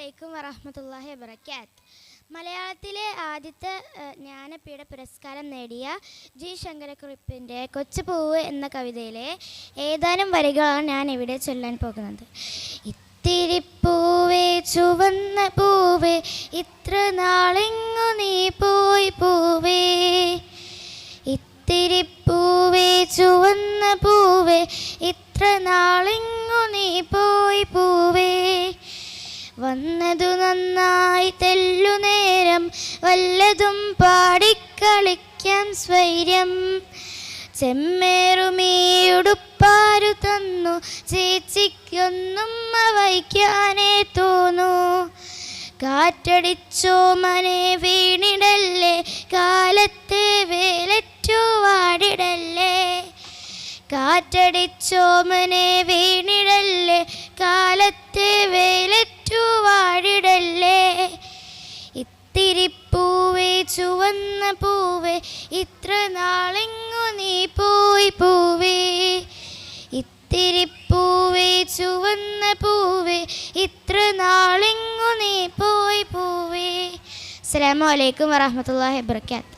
അലൈക്കും വറഹ്മത്തുള്ളാഹി വബറകാത്ത്. മലയാളത്തിലെ ആദ്യത്തെ ജ്ഞാനപീഠ പുരസ്കാരം നേടിയ ജി ശങ്കരക്കുറുപ്പിൻ്റെ കൊച്ചുപൂവ് എന്ന കവിതയിലെ ഏതാനും വരികളാണ് ഞാൻ ഇവിടെ ചൊല്ലാൻ പോകുന്നത്. ഇത്തിരി പൂവേ ചുവന്ന പൂവേ ഇത്ര നാളെങ്ങു നീ പോയി പൂവേ, ഇത്തിരി പൂവേ ചുവന്ന പൂവേ ഇത്ര നാളെങ്ങു നീ പോയി പൂവേ, വന്നതു നന്നായി തെല്ലു നേരം വല്ലതും പാടിക്കളിക്കാൻ സ്വൈര്യം, ചെമ്മേറുമീയുടുപ്പാരു തന്നു ചേച്ചിക്കൊന്നും വയ്ക്കാനേ തോന്നു, കാറ്റടിച്ചോമനെ വീണിടല്ലേ കാലത്തെ വേലറ്റു വാടിടല്ലേ, കാറ്റടിച്ചോമനെ വീണിടല്ലേ കാലത്തെ വേലറ്റു വാടിടല്ലേ, ഇത്തിരി പൂവേ ചുവന്ന പൂവേ ഇത്ര നാളെങ്ങു നീ പോയി പൂവേ, ഇത്തിരി പൂവേ ചുവന്ന പൂവേ ഇത്ര നാളെങ്ങു നീ പോയി പൂവേ. അസ്സലാമു അലൈക്കും വറഹ്മത്തുള്ളാഹി വബറകാത്ത്.